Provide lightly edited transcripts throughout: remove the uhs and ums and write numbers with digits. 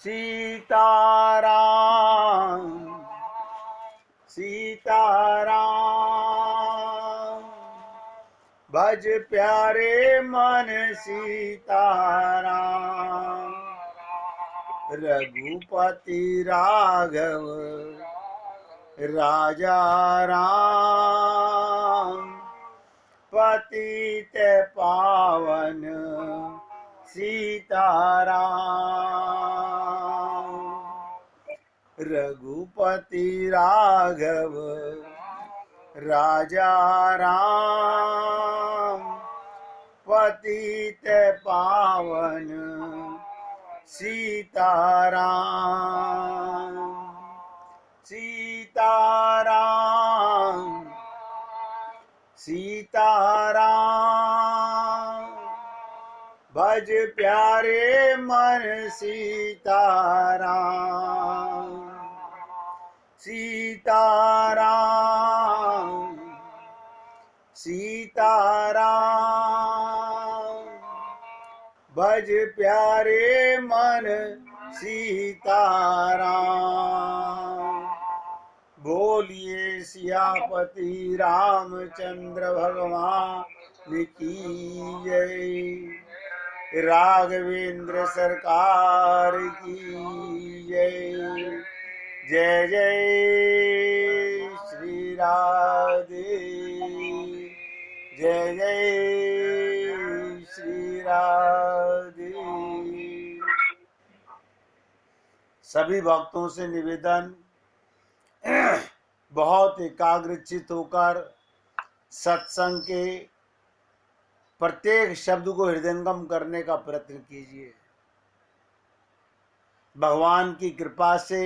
सीताराम सीताराम भज प्यारे मन सीताराम रघुपति राघव राजा राम पतित पावन सीताराम रघुपति राघव राजा राम पतित पावन सीताराम सीताराम सीताराम भज प्यारे मन सीताराम सीताराम सीताराम भज प्यारे मन सीताराम बोलिए सियापति रामचंद्र भगवान की जय राघवेंद्र सरकार की जय जय जय श्री राधे जय जय श्री राधे। सभी भक्तों से निवेदन बहुत एकाग्रचित होकर सत्संग के प्रत्येक शब्द को हृदयंगम करने का प्रयत्न कीजिए। भगवान की कृपा से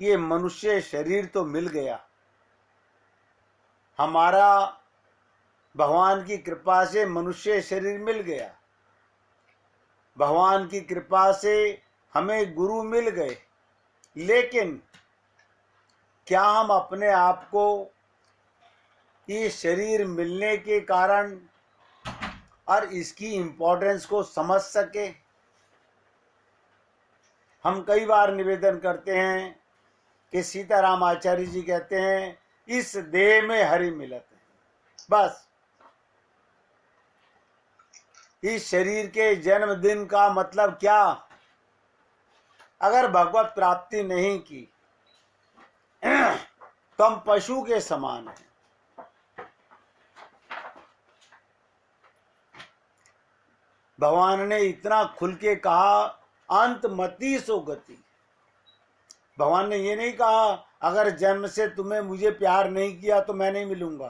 ये मनुष्य शरीर तो मिल गया, हमारा भगवान की कृपा से मनुष्य शरीर मिल गया, भगवान की कृपा से हमें गुरु मिल गए, लेकिन क्या हम अपने आप को ये शरीर मिलने के कारण और इसकी इम्पोर्टेंस को समझ सके? हम कई बार निवेदन करते हैं कि सीताराम आचार्य जी कहते हैं इस देह में हरि मिलत है। बस इस शरीर के जन्मदिन का मतलब क्या? अगर भगवत प्राप्ति नहीं की तो हम पशु के समान हैं। भगवान ने इतना खुल के कहा अंत मति सो गति। भगवान ने ये नहीं कहा अगर जन्म से तुम्हें मुझे प्यार नहीं किया तो मैं नहीं मिलूंगा।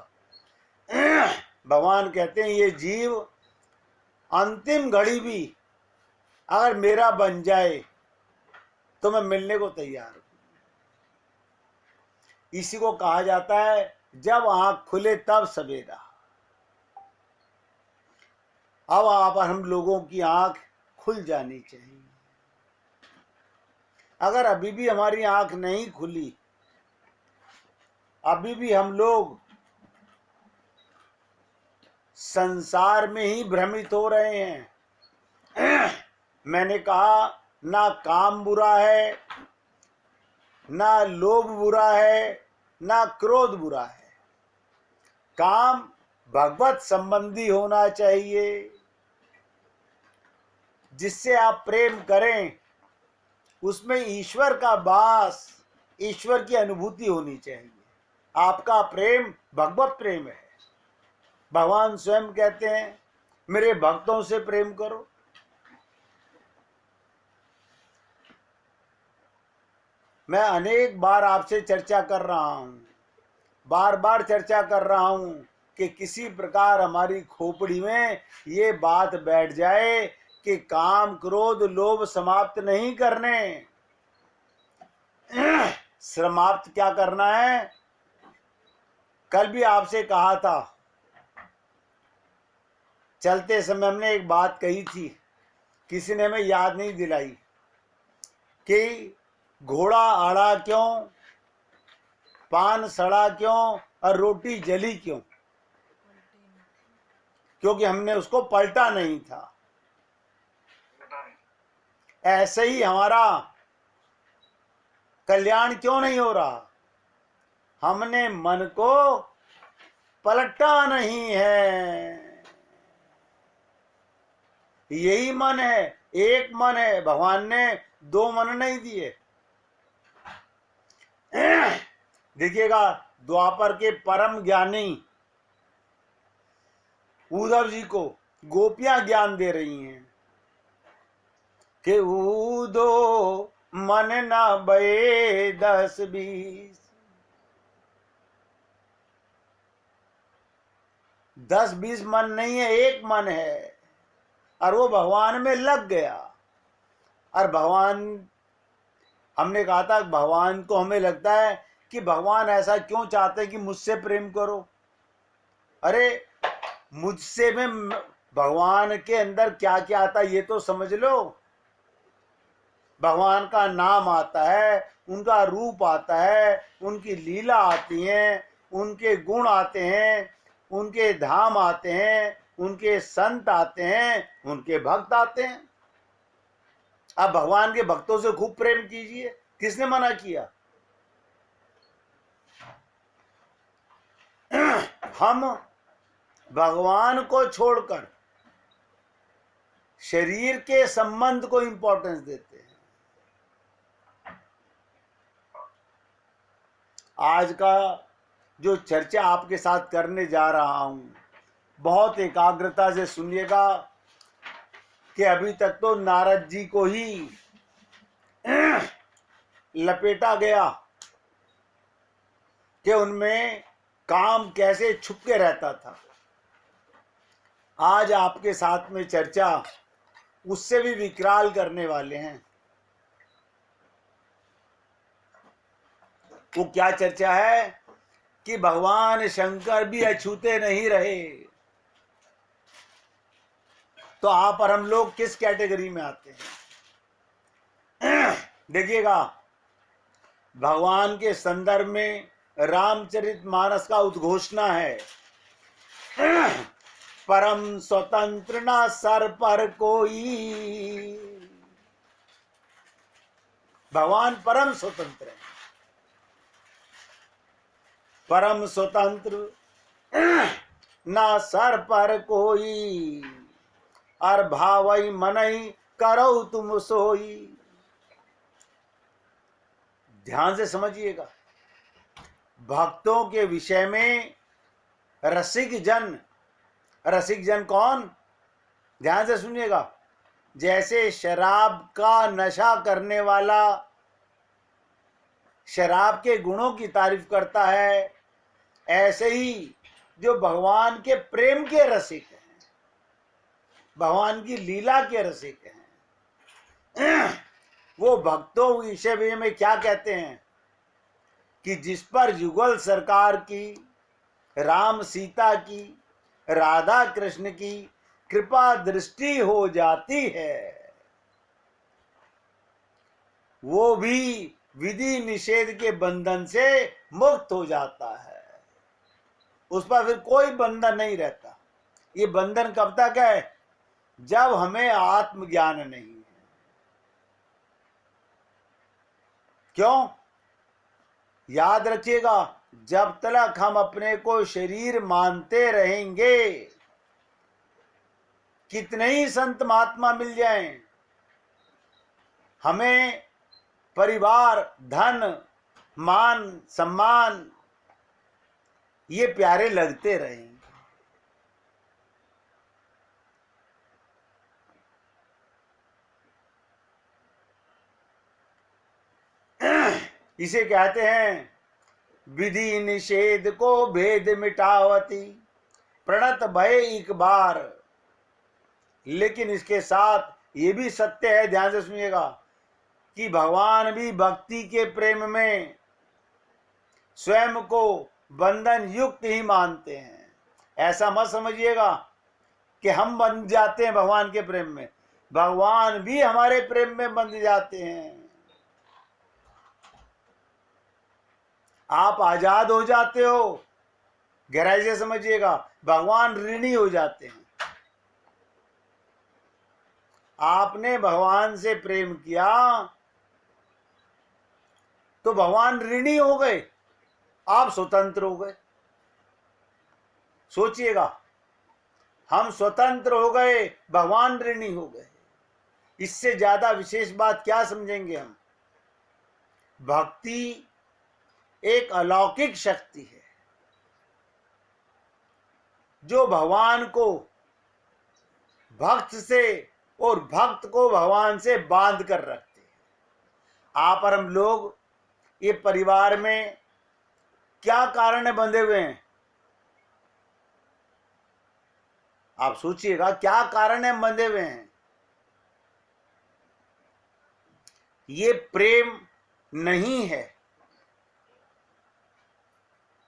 भगवान कहते हैं ये जीव अंतिम घड़ी भी अगर मेरा बन जाए तो मैं मिलने को तैयार हूं। इसी को कहा जाता है जब आंख खुले तब सवेरा। अब आप हम लोगों की आंख खुल जानी चाहिए। अगर अभी भी हमारी आंख नहीं खुली, अभी भी हम लोग संसार में ही भ्रमित हो रहे हैं। मैंने कहा ना काम बुरा है, ना लोभ बुरा है, ना क्रोध बुरा है। काम भगवत संबंधी होना चाहिए, जिससे आप प्रेम करें उसमें ईश्वर का वास, ईश्वर की अनुभूति होनी चाहिए। आपका प्रेम भगवत प्रेम है। भगवान स्वयं कहते हैं मेरे भक्तों से प्रेम करो। मैं अनेक बार आपसे चर्चा कर रहा हूं, बार बार चर्चा कर रहा हूं कि किसी प्रकार हमारी खोपड़ी में ये बात बैठ जाए कि काम क्रोध लोभ समाप्त नहीं करने। समाप्त क्या करना है? कल भी आपसे कहा था, चलते समय हमने एक बात कही थी, किसी ने हमें याद नहीं दिलाई कि घोड़ा आड़ा क्यों, पान सड़ा क्यों और रोटी जली क्यों? क्योंकि हमने उसको पलटा नहीं था। ऐसे ही हमारा कल्याण क्यों नहीं हो रहा? हमने मन को पलटा नहीं है। यही मन है, एक मन है। भगवान ने दो मन नहीं दिए। देखिएगा, द्वापर के परम ज्ञानी उद्धव जी को गोपियां ज्ञान दे रही हैं कि ऊदो मन ना बये 10-20, 10-20 मन नहीं है, एक मन है। और वो भगवान में लग गया। और भगवान, हमने कहा था भगवान को हमें लगता है कि भगवान ऐसा क्यों चाहते हैं कि मुझसे प्रेम करो। अरे मुझसे में भगवान के अंदर क्या क्या आता है ये तो समझ लो। भगवान का नाम आता है, उनका रूप आता है, उनकी लीला आती है, उनके गुण आते हैं, उनके धाम आते हैं, उनके संत आते हैं, उनके भक्त आते हैं। आप भगवान के भक्तों से खूब प्रेम कीजिए, किसने मना किया? हम भगवान को छोड़कर शरीर के संबंध को इंपॉर्टेंस देते हैं। आज का जो चर्चा आपके साथ करने जा रहा हूं, बहुत एकाग्रता से सुनिएगा कि अभी तक तो नारद जी को ही लपेटा गया कि उनमें काम कैसे छुप के रहता था। आज आपके साथ में चर्चा उससे भी विकराल करने वाले हैं। वो क्या चर्चा है कि भगवान शंकर भी अछूते नहीं रहे। तो आप और हम लोग किस कैटेगरी में आते हैं? देखिएगा, भगवान के संदर्भ में रामचरितमानस का उद्घोषणा है, परम स्वतंत्र ना सर पर कोई। भगवान परम स्वतंत्र है, परम स्वतंत्र ना सर पर कोई, और भावई मनई करो तुम सोई। ध्यान से समझिएगा, भक्तों के विषय में रसिक जन कौन? ध्यान से सुनिएगा। जैसे शराब का नशा करने वाला शराब के गुणों की तारीफ करता है, ऐसे ही जो भगवान के प्रेम के रसिक हैं, भगवान की लीला के रसिक हैं, वो भक्तों विषय में क्या कहते हैं कि जिस पर युगल सरकार की, राम सीता की, राधा कृष्ण की कृपा दृष्टि हो जाती है, वो भी विधि निषेध के बंधन से मुक्त हो जाता है। उस पर फिर कोई बंधन नहीं रहता। ये बंधन कब तक है? जब हमें आत्मज्ञान नहीं है। क्यों? याद रखिएगा, जब तक हम अपने को शरीर मानते रहेंगे, कितने ही संत महात्मा मिल जाएं, हमें परिवार, धन, मान, सम्मान ये प्यारे लगते रहेंगे। इसे कहते हैं विधि निषेध को भेद मिटावती, प्रणत भय एक बार। लेकिन इसके साथ ये भी सत्य है, ध्यान से सुनिएगा, कि भगवान भी भक्ति के प्रेम में स्वयं को बंधन युक्त ही मानते हैं। ऐसा मत समझिएगा कि हम बंध जाते हैं भगवान के प्रेम में, भगवान भी हमारे प्रेम में बंध जाते हैं। आप आजाद हो जाते हो, गहराई से समझिएगा, भगवान ऋणी हो जाते हैं। आपने भगवान से प्रेम किया तो भगवान ऋणी हो गए, आप स्वतंत्र हो गए। सोचिएगा, हम स्वतंत्र हो गए, भगवान ऋणी हो गए। इससे ज्यादा विशेष बात क्या समझेंगे हम। भक्ति एक अलौकिक शक्ति है जो भगवान को भक्त से और भक्त को भगवान से बांध कर रखते हैं। आप और हम लोग ये परिवार में क्या कारण है बंधे हुए हैं? आप सोचिएगा, क्या कारण है बंधे हुए हैं? ये प्रेम नहीं है,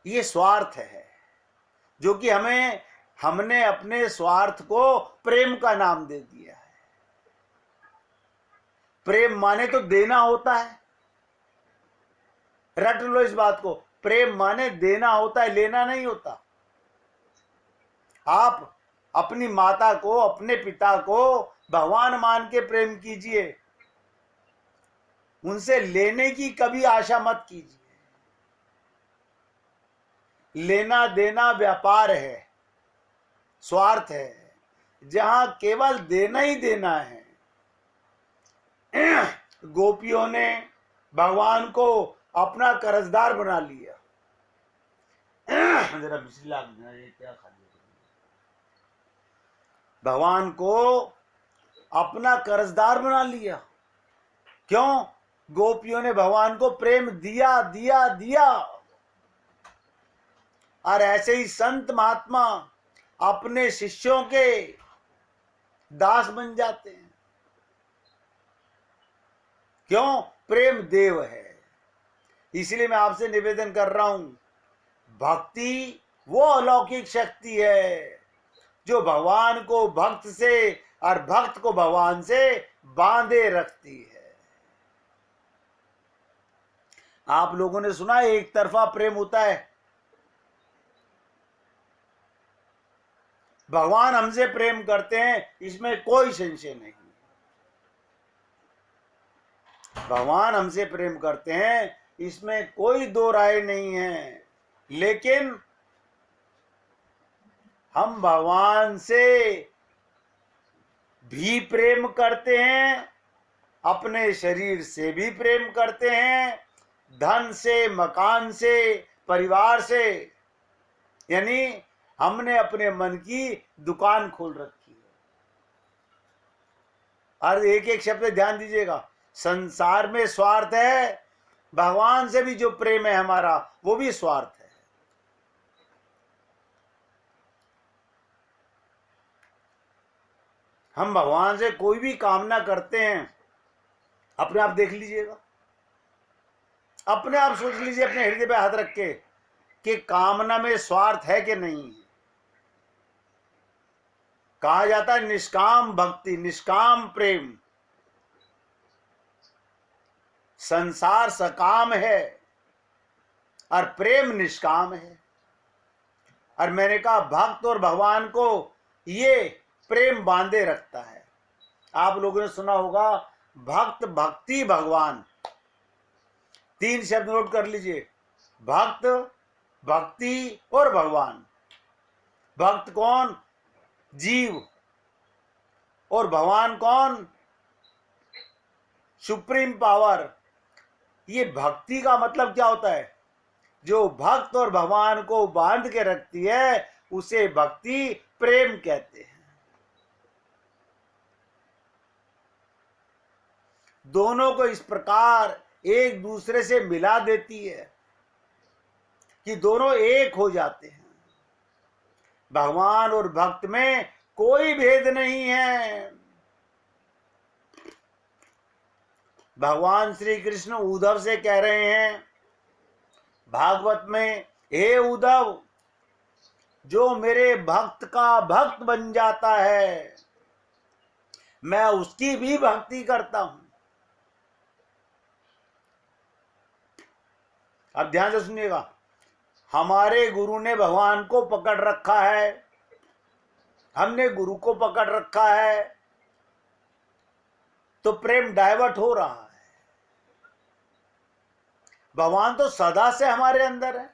ये स्वार्थ है, जो कि हमने अपने स्वार्थ को प्रेम का नाम दे दिया है। प्रेम माने तो देना होता है, रट लो इस बात को। प्रेम माने देना होता है, लेना नहीं होता। आप अपनी माता को, अपने पिता को भगवान मान के प्रेम कीजिए, उनसे लेने की कभी आशा मत कीजिए। लेना देना व्यापार है, स्वार्थ है। जहां केवल देना ही देना है। गोपियों ने भगवान को अपना कर्जदार बना लिया। जरा बिस्मिल्लाह, ये क्या खा लिया? भगवान को अपना कर्जदार बना लिया। क्यों? गोपियों ने भगवान को प्रेम दिया दिया दिया। और ऐसे ही संत महात्मा अपने शिष्यों के दास बन जाते हैं। क्यों? प्रेम देव है। इसलिए मैं आपसे निवेदन कर रहा हूं, भक्ति वो अलौकिक शक्ति है जो भगवान को भक्त से और भक्त को भगवान से बांधे रखती है। आप लोगों ने सुना है एक तरफा प्रेम होता है। भगवान हमसे प्रेम करते हैं, इसमें कोई संशय नहीं। भगवान हमसे प्रेम करते हैं, इसमें कोई दो राय नहीं है। लेकिन हम भगवान से भी प्रेम करते हैं, अपने शरीर से भी प्रेम करते हैं, धन से, मकान से, परिवार से। यानी हमने अपने मन की दुकान खोल रखी है। और एक एक शब्द ध्यान दीजिएगा, संसार में स्वार्थ है, भगवान से भी जो प्रेम है हमारा, वो भी स्वार्थ है। हम भगवान से कोई भी कामना करते हैं, अपने आप देख लीजिएगा, अपने आप सोच लीजिए, अपने हृदय पे हाथ रख के, कि कामना में स्वार्थ है कि नहीं। कहा जाता है निष्काम भक्ति, निष्काम प्रेम। संसार सकाम है और प्रेम निष्काम है। और मैंने कहा, भक्त और भगवान को ये प्रेम बांधे रखता है। आप लोगों ने सुना होगा, भक्त, भक्ति, भगवान, तीन शब्द नोट कर लीजिए। भक्त, भक्ति और भगवान। भक्त कौन? जीव। और भगवान कौन? Supreme power. ये भक्ति का मतलब क्या होता है? जो भक्त और भगवान को बांध के रखती है, उसे भक्ति प्रेम कहते हैं। दोनों को इस प्रकार एक दूसरे से मिला देती है कि दोनों एक हो जाते हैं। भगवान और भक्त में कोई भेद नहीं है। भगवान श्री कृष्ण उद्धव से कह रहे हैं भागवत में, हे उद्धव, जो मेरे भक्त का भक्त बन जाता है, मैं उसकी भी भक्ति करता हूं। अब ध्यान से सुनिएगा, हमारे गुरु ने भगवान को पकड़ रखा है, हमने गुरु को पकड़ रखा है, तो प्रेम डाइवर्ट हो रहा है। भगवान तो सदा से हमारे अंदर है।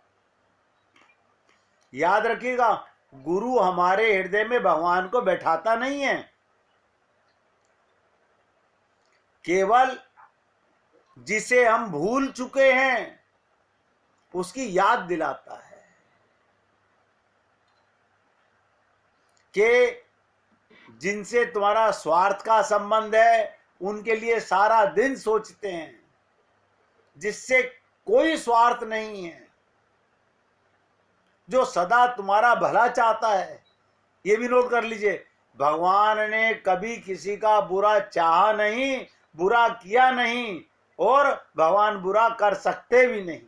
याद रखिएगा, गुरु हमारे हृदय में भगवान को बैठाता नहीं है, केवल जिसे हम भूल चुके हैं उसकी याद दिलाता है कि जिनसे तुम्हारा स्वार्थ का संबंध है उनके लिए सारा दिन सोचते हैं, जिससे कोई स्वार्थ नहीं है, जो सदा तुम्हारा भला चाहता है। ये भी नोट कर लीजिए, भगवान ने कभी किसी का बुरा चाहा नहीं, बुरा किया नहीं, और भगवान बुरा कर सकते भी नहीं।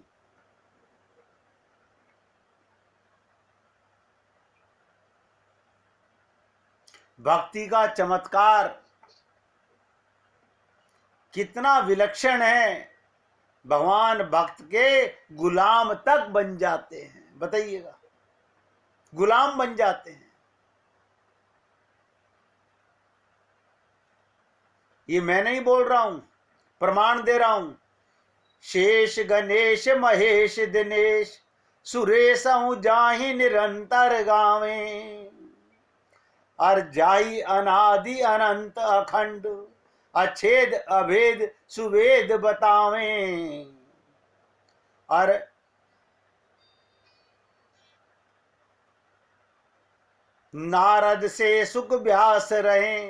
भक्ति का चमत्कार कितना विलक्षण है। भगवान भक्त के गुलाम तक बन जाते हैं। बताइएगा, गुलाम बन जाते हैं। ये मैं नहीं बोल रहा हूं, प्रमाण दे रहा हूं। शेष गणेश महेश दिनेश सुरेश जाहि निरंतर गावे, और जाहि अनादि अनंत अखंड अछेद अभेद सुवेद बतावें। और नारद से सुख व्यास रहे,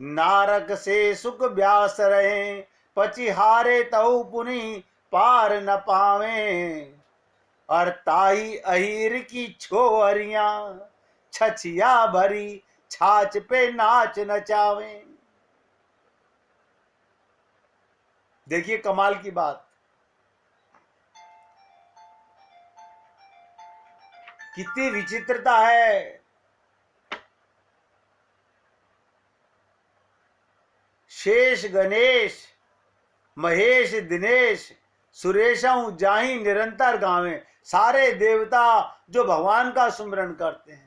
नारक से सुख व्यास रहे, पचिहारे तऊ पुनि पार न पावे। और ताई अहीर की छोहरियां छछिया भरी छाछ पे नाच नचावे। देखिए कमाल की बात, कितनी विचित्रता है। शेष गणेश महेश दिनेश सुरेशं जाहि निरंतर गावे, सारे देवता जो भगवान का सुमिरन करते हैं।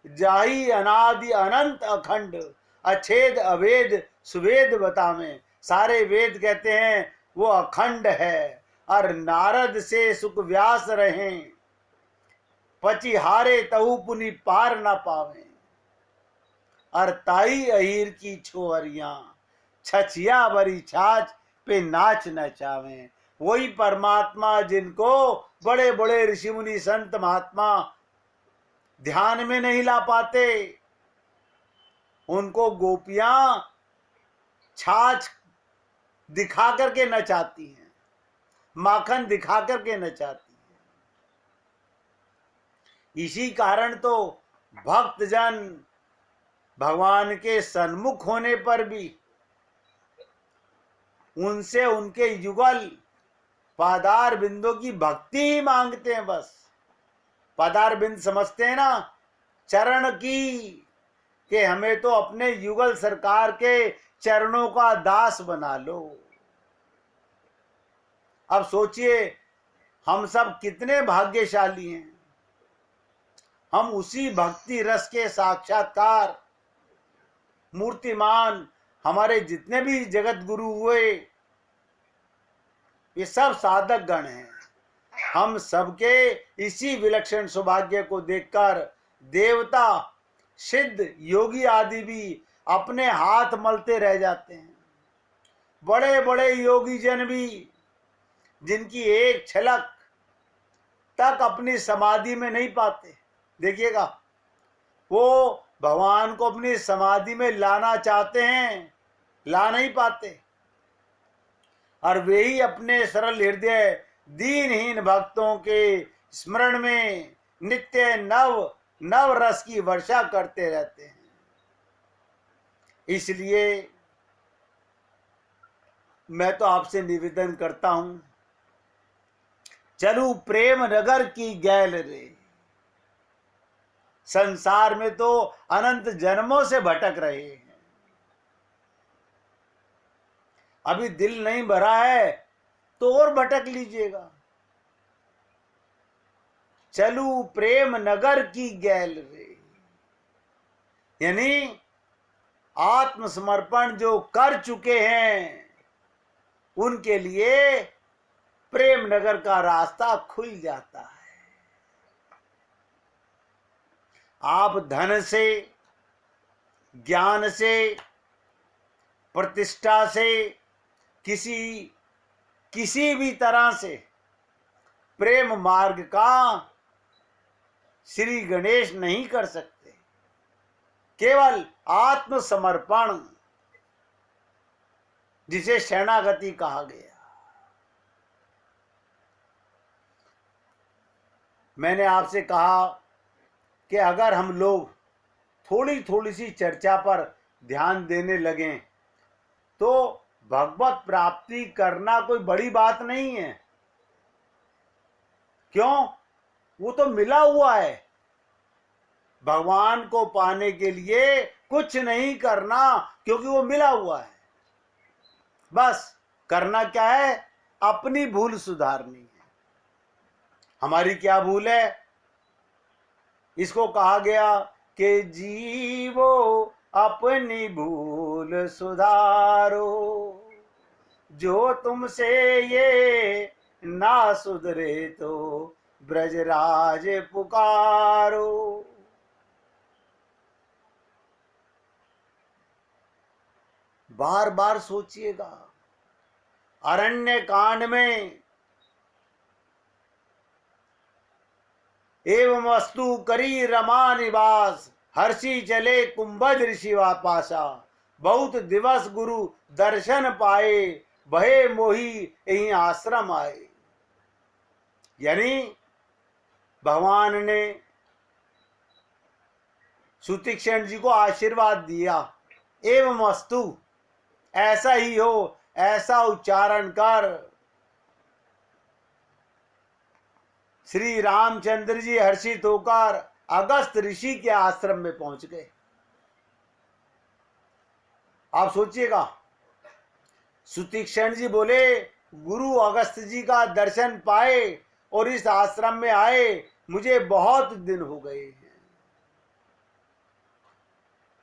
जाहि अनादि अनंत अखंड अछेद अवेद सुवेद बतावे, सारे वेद कहते हैं वो अखंड है। और नारद से सुख व्यास रहे, पची हारे तहु पुनि पार न पावे। और ताई अहीर की छोहरियां छछिया भरी छाछ पे नाच नचावे। वही परमात्मा जिनको बड़े बड़े ऋषि मुनि संत महात्मा ध्यान में नहीं ला पाते, उनको गोपियां छाछ दिखा करके नचाती हैं, माखन दिखा करके नचाती हैं। इसी कारण तो भक्तजन भगवान के सन्मुख होने पर भी उनसे उनके युगल पादार बिंदों की भक्ति ही मांगते हैं। बस पादार बिंद समझते हैं ना, चरण की, कि हमें तो अपने युगल सरकार के चरणों का दास बना लो। अब सोचिए हम सब कितने भाग्यशाली हैं। हम उसी भक्ति रस के साक्षात्कार मूर्तिमान हमारे जितने भी जगत गुरु हुए, ये सब साधक गण हैं। हम सबके इसी विलक्षण सौभाग्य को देखकर देवता सिद्ध योगी आदि भी अपने हाथ मलते रह जाते हैं। बड़े बड़े योगी जन भी, जिनकी एक झलक तक अपनी समाधि में नहीं पाते, देखिएगा, वो भगवान को अपनी समाधि में लाना चाहते हैं, ला नहीं पाते। और वे ही अपने सरल हृदय दीनहीन भक्तों के स्मरण में नित्य नव नव रस की वर्षा करते रहते हैं। इसलिए मैं तो आपसे निवेदन करता हूं, चलू प्रेम नगर की गैल रे। संसार में तो अनंत जन्मों से भटक रहे हैं, अभी दिल नहीं भरा है तो और भटक लीजिएगा। चलू प्रेम नगर की गैल रे, यानी आत्मसमर्पण जो कर चुके हैं उनके लिए प्रेम नगर का रास्ता खुल जाता है। आप धन से, ज्ञान से, प्रतिष्ठा से, किसी भी तरह से प्रेम मार्ग का श्री गणेश नहीं कर सकते। केवल आत्मसमर्पण, जिसे शरणागति कहा गया। मैंने आपसे कहा कि अगर हम लोग थोड़ी थोड़ी सी चर्चा पर ध्यान देने लगें तो भगवत प्राप्ति करना कोई बड़ी बात नहीं है। क्यों? वो तो मिला हुआ है। भगवान को पाने के लिए कुछ नहीं करना, क्योंकि वो मिला हुआ है। बस करना क्या है? अपनी भूल सुधारनी है। हमारी क्या भूल है? इसको कहा गया कि जीवो अपनी भूल सुधारो, जो तुमसे ये ना सुधरे तो ब्रजराज पुकारो। बार बार सोचिएगा। अरण्य कांड में एवं वस्तु करी रमा निवास, हर्षि चले कुंभज ऋषि पासा, बहुत दिवस गुरु दर्शन पाए, भये मोही यही आश्रम आए। यानी भगवान ने सुतीक्षण जी को आशीर्वाद दिया, एवं वस्तु, ऐसा ही हो, ऐसा उच्चारण कर श्री रामचंद्र जी हर्षित होकर अगस्त ऋषि के आश्रम में पहुंच गए। आप सोचिएगा, सुतीक्षण जी बोले गुरु अगस्त जी का दर्शन पाए और इस आश्रम में आए, मुझे बहुत दिन हो गए हैं।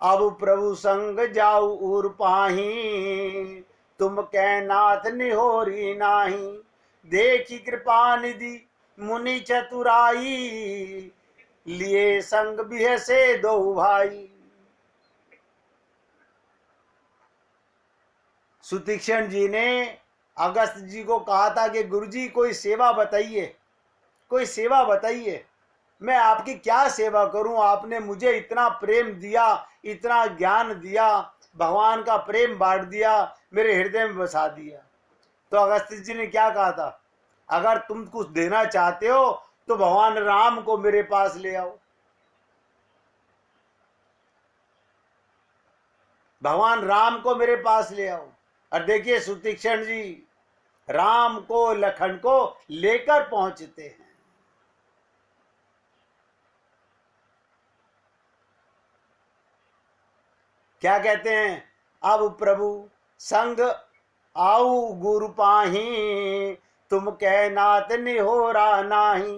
अब प्रभु संग जाऊ उर पाही, तुम कै नाथ निहोरी नाही, देखी कृपा निधि मुनि चतुराई, लिए संग बिह से दो भाई। सुतीक्षण जी ने अगस्त जी को कहा था कि गुरुजी कोई सेवा बताइए, कोई सेवा बताइए, मैं आपकी क्या सेवा करूं? आपने मुझे इतना प्रेम दिया, इतना ज्ञान दिया, भगवान का प्रेम बांट दिया, मेरे हृदय में बसा दिया। तो अगस्त जी ने क्या कहा था? अगर तुम कुछ देना चाहते हो तो भगवान राम को मेरे पास ले आओ। भगवान राम को मेरे पास ले आओ। और देखिए सुतीक्षण जी राम को, लखन को लेकर पहुंचते हैं। क्या कहते हैं? अब प्रभु संग आऊ गुरु पाही, तुम कह नाथ निहोरा नाही,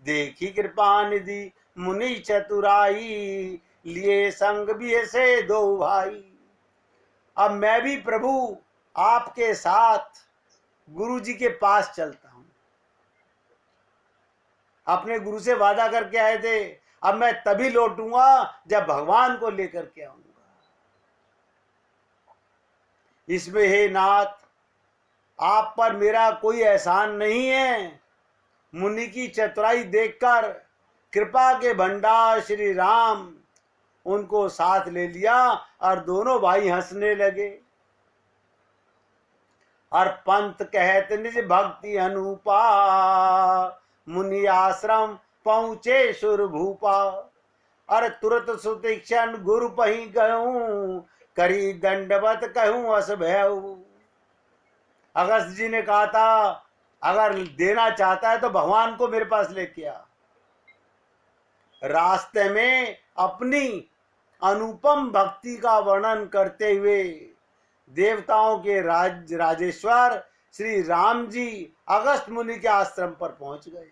देखी कृपा निधि मुनि चतुराई, लिए संग भी से दो भाई। अब मैं भी प्रभु आपके साथ गुरु जी के पास चलता हूं। अपने गुरु से वादा करके आए थे, अब मैं तभी लौटूंगा जब भगवान को लेकर के आऊंगा। इसमें हे नाथ, आप पर मेरा कोई एहसान नहीं है। मुनि की चतुराई देखकर कृपा के भंडार श्री राम उनको साथ ले लिया और दोनों भाई हंसने लगे। और पंत कहत निज भक्ति अनुपा, मुनि आश्रम पहुंचे सुर भूपा। और तुरंत सुतीक्षण गुरु पही गयूं, करी दंडवत कहूं अस भयऊ। अगस्त जी ने कहा था अगर देना चाहता है तो भगवान को मेरे पास लेके आ। रास्ते में अपनी अनुपम भक्ति का वर्णन करते हुए देवताओं के राजेश्वर श्री राम जी अगस्त मुनि के आश्रम पर पहुंच गए।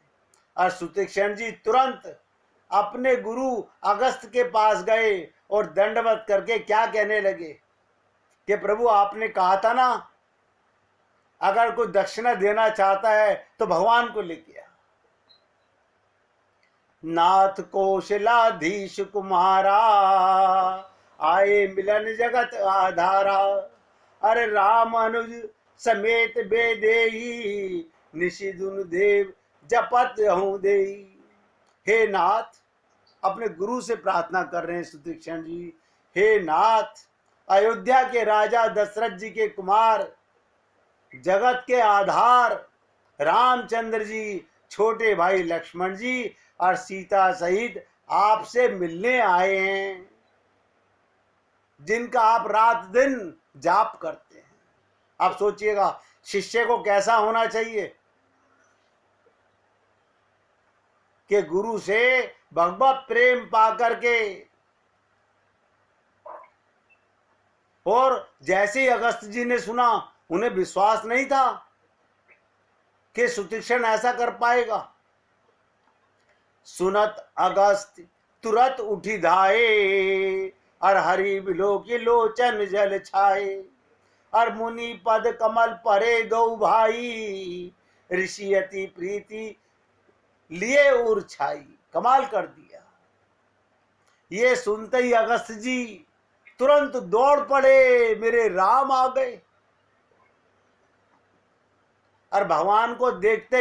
और सुतीक्षण जी तुरंत अपने गुरु अगस्त के पास गए और दंडवत करके क्या कहने लगे कि प्रभु आपने कहा था ना, अगर कोई दक्षिणा देना चाहता है तो भगवान को लेके आ। नाथ कौशलाधीश कुमारा, आए मिलन जगत आधारा। अरे राम अनुज समेत बेदेही, निशिदुन देव जपत हूं देई। हे नाथ, अपने गुरु से प्रार्थना कर रहे हैं सुतीक्षण जी। हे नाथ, अयोध्या के राजा दशरथ जी के कुमार, जगत के आधार रामचंद्र जी, छोटे भाई लक्ष्मण जी और सीता सहित आपसे मिलने आए हैं, जिनका आप रात दिन जाप करते हैं। आप सोचिएगा शिष्य को कैसा होना चाहिए कि गुरु से भगवत प्रेम पा करके, और जैसे ही अगस्त जी ने सुना, उन्हें विश्वास नहीं था कि सुतीक्षण ऐसा कर पाएगा। सुनत अगस्त तुरंत उठी धाये, और हरि बिलो की लोचन जल छाए। और मुनि पद कमल परे दो भाई, ऋषि अति प्रीति लिए उर छाई। कमाल कर दिया। ये सुनते ही अगस्त जी तुरंत दौड़ पड़े, मेरे राम आ गए। और भगवान को देखते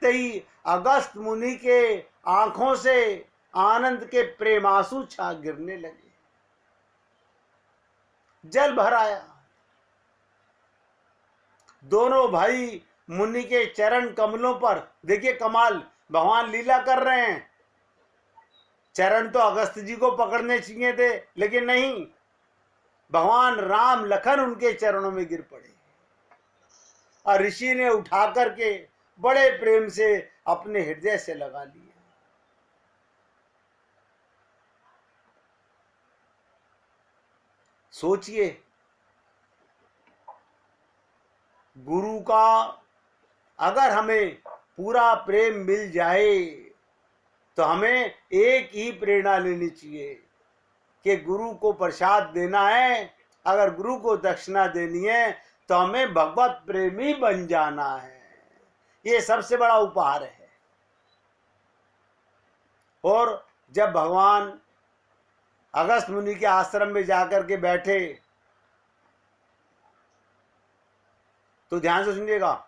ही अगस्त मुनि के आंखों से आनंद के प्रेमासु छा गिरने लगे, जल भर आया। दोनों भाई मुनि के चरण कमलों पर, देखिए कमाल, भगवान लीला कर रहे हैं। चरण तो अगस्त जी को पकड़ने चाहिए थे, लेकिन नहीं, भगवान राम लखन उनके चरणों में गिर पड़े। और ऋषि ने उठा करके बड़े प्रेम से अपने हृदय से लगा लिया। सोचिए, गुरु का अगर हमें पूरा प्रेम मिल जाए तो हमें एक ही प्रेरणा लेनी चाहिए कि गुरु को प्रसाद देना है। अगर गुरु को दक्षिणा देनी है तो हमें भगवत प्रेमी बन जाना है। ये सबसे बड़ा उपहार है। और जब भगवान अगस्त मुनि के आश्रम में जाकर के बैठे, तो ध्यान से सुनिएगा,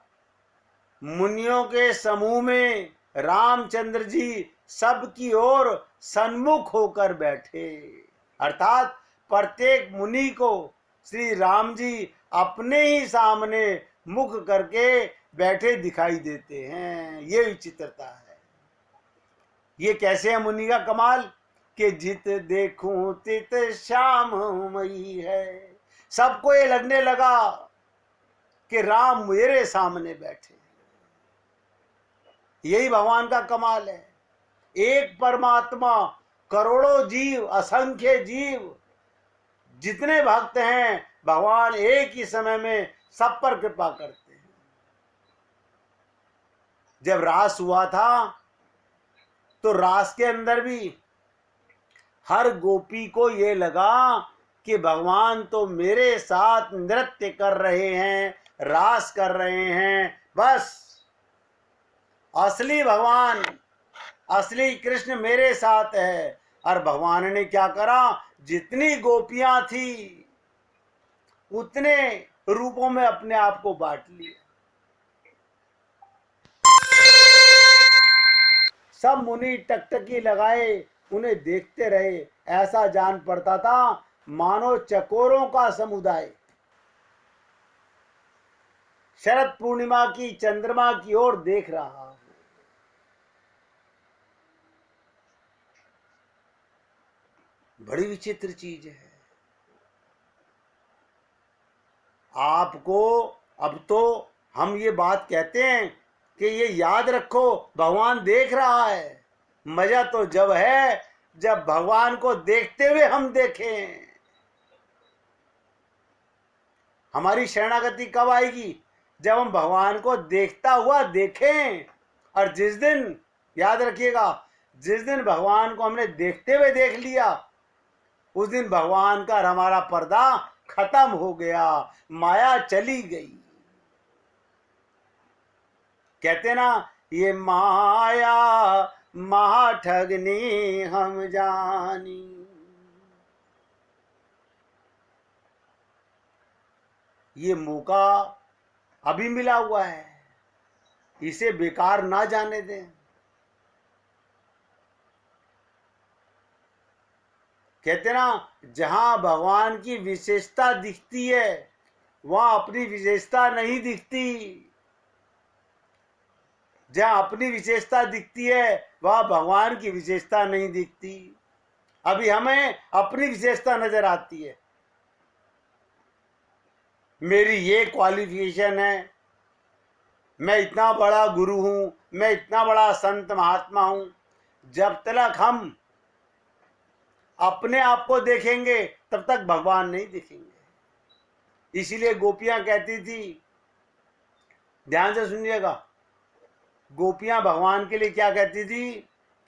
मुनियों के समूह में रामचंद्र जी सबकी ओर सन्मुख होकर बैठे। अर्थात प्रत्येक मुनि को श्री राम जी अपने ही सामने मुख करके बैठे दिखाई देते हैं। ये विचित्रता है। ये कैसे है मुनि का कमाल कि जित देखूं तित श्याम मई है। सबको ये लगने लगा कि राम मेरे सामने बैठे। यही भगवान का कमाल है। एक परमात्मा, करोड़ों जीव, असंख्य जीव, जितने भक्त हैं, भगवान एक ही समय में सब पर कृपा करते हैं। जब रास हुआ था तो रास के अंदर भी हर गोपी को ये लगा कि भगवान तो मेरे साथ नृत्य कर रहे हैं, रास कर रहे हैं। बस असली भगवान, असली कृष्ण मेरे साथ है। और भगवान ने क्या करा, जितनी गोपियां थी उतने रूपों में अपने आप को बांट लिया। सब मुनि टकटकी लगाए उन्हें देखते रहे। ऐसा जान पड़ता था मानो चकोरों का समुदाय शरद पूर्णिमा की चंद्रमा की ओर देख रहा। बड़ी विचित्र चीज है। आपको अब तो हम ये बात कहते हैं कि ये याद रखो, भगवान देख रहा है। मजा तो जब है जब भगवान को देखते हुए हम देखें। हमारी शरणागति कब आएगी? जब हम भगवान को देखता हुआ देखें। और जिस दिन, याद रखिएगा, जिस दिन भगवान को हमने देखते हुए देख लिया, उस दिन भगवान का और हमारा पर्दा खत्म हो गया, माया चली गई। कहते ना, ये माया महाठगनी हम जानी। ये मौका अभी मिला हुआ है, इसे बेकार ना जाने दें। कहते ना, जहां भगवान की विशेषता दिखती है वहां अपनी विशेषता नहीं दिखती, जहां अपनी विशेषता दिखती है वहां भगवान की विशेषता नहीं दिखती। अभी हमें अपनी विशेषता नजर आती है, मेरी ये क्वालिफिकेशन है, मैं इतना बड़ा गुरु हूं, मैं इतना बड़ा संत महात्मा हूं। जब तक हम अपने आप को देखेंगे तब तक भगवान नहीं दिखेंगे। इसीलिए गोपियां कहती थी, ध्यान से सुनिएगा, गोपियां भगवान के लिए क्या कहती थी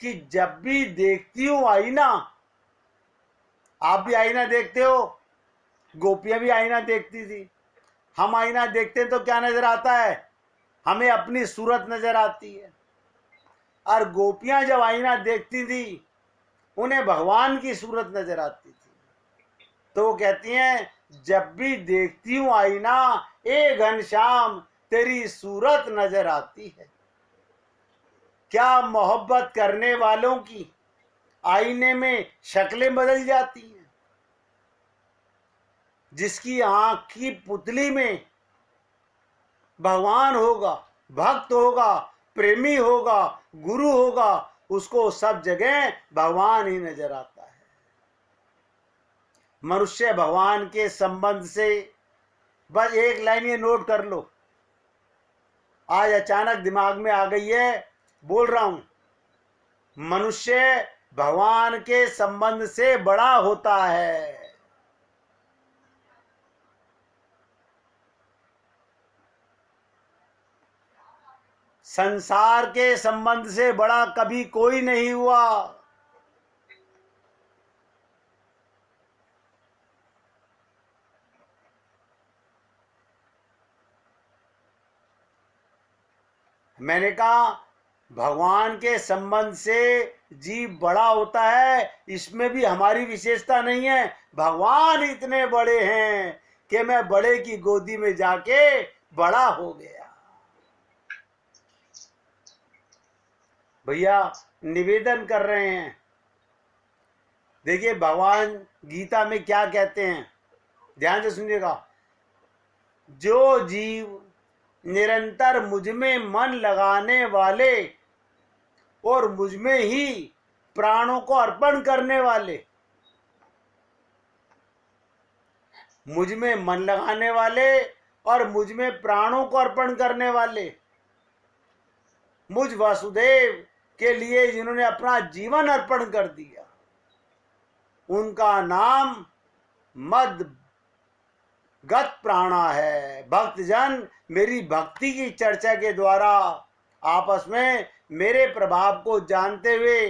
कि जब भी देखती हूं आईना, आप भी आईना देखते हो, गोपियां भी आईना देखती थी। हम आईना देखते हैं तो क्या नजर आता है? हमें अपनी सूरत नजर आती है। और गोपियां जब आईना देखती थी उन्हें भगवान की सूरत नजर आती थी। तो वो कहती हैं, जब भी देखती हूं आईना ए घनश्याम तेरी सूरत नजर आती है। क्या मोहब्बत करने वालों की आईने में शक्लें बदल जाती हैं? जिसकी आंख की पुतली में भगवान होगा, भक्त होगा, प्रेमी होगा, गुरु होगा, उसको सब जगह भगवान ही नजर आता है। मनुष्य भगवान के संबंध से बस एक लाइन ये नोट कर लो, आज अचानक दिमाग में आ गई है, बोल रहा हूं। मनुष्य भगवान के संबंध से बड़ा होता है। संसार के संबंध से बड़ा कभी कोई नहीं हुआ। मैंने कहा भगवान के संबंध से जीव बड़ा होता है, इसमें भी हमारी विशेषता नहीं है। भगवान इतने बड़े हैं कि मैं बड़े की गोदी में जाके बड़ा हो गया। भैया निवेदन कर रहे हैं, देखिए भगवान गीता में क्या कहते हैं, ध्यान से सुनिएगा। जो जीव निरंतर मुझ में मन लगाने वाले और मुझ में ही प्राणों को अर्पण करने वाले, मुझ में मन लगाने वाले और मुझ में प्राणों को अर्पण करने वाले, मुझ वासुदेव के लिए जिन्होंने अपना जीवन अर्पण कर दिया, उनका नाम मद गत प्राणा है। भक्तजन मेरी भक्ति की चर्चा के द्वारा आपस में मेरे प्रभाव को जानते हुए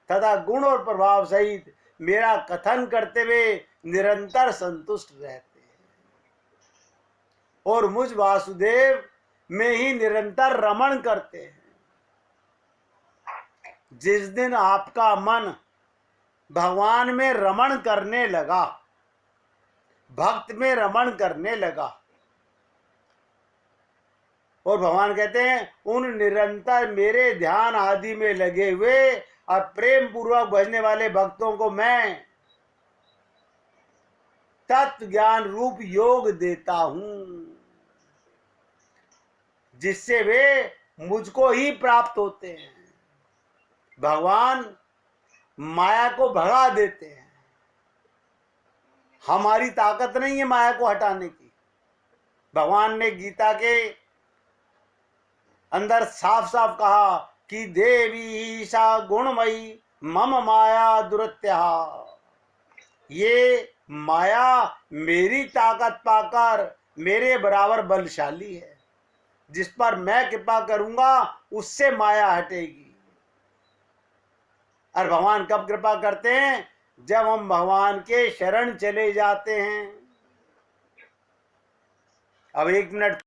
तथा गुण और प्रभाव सहित मेरा कथन करते हुए निरंतर संतुष्ट रहते हैं और मुझ वासुदेव में ही निरंतर रमण करते हैं। जिस दिन आपका मन भगवान में रमण करने लगा, भक्त में रमण करने लगा, और भगवान कहते हैं उन निरंतर मेरे ध्यान आदि में लगे हुए और प्रेम पूर्वक भजने वाले भक्तों को मैं तत्व ज्ञान रूप योग देता हूं, जिससे वे मुझको ही प्राप्त होते हैं। भगवान माया को भगा देते हैं। हमारी ताकत नहीं है माया को हटाने की। भगवान ने गीता के अंदर साफ साफ कहा कि देवी सा गुणमयी मम माया दुरत्या। ये माया मेरी ताकत पाकर मेरे बराबर बलशाली है, जिस पर मैं कृपा करूंगा उससे माया हटेगी। और भगवान कब कृपा करते हैं? जब हम भगवान के शरण चले जाते हैं। अब 1 मिनट